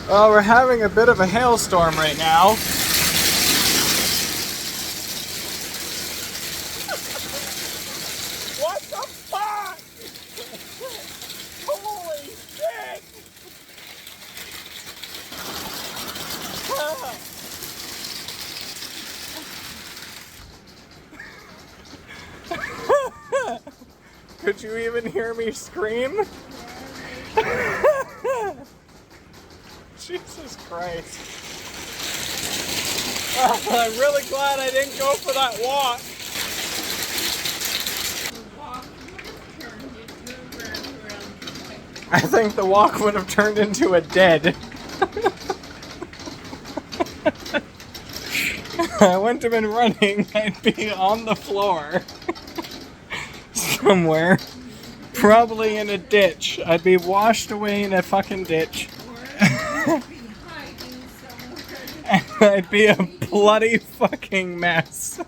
Well, we're having a bit of a hailstorm right now. What the fuck? Holy shit! Could you even hear me scream? Jesus Christ. I'm really glad I didn't go for that walk. I think the walk would have turned into a dead. I wouldn't have been running, I'd be on the floor. Somewhere. Probably in a ditch. I'd be washed away in a fucking ditch. I'd be a bloody fucking mess.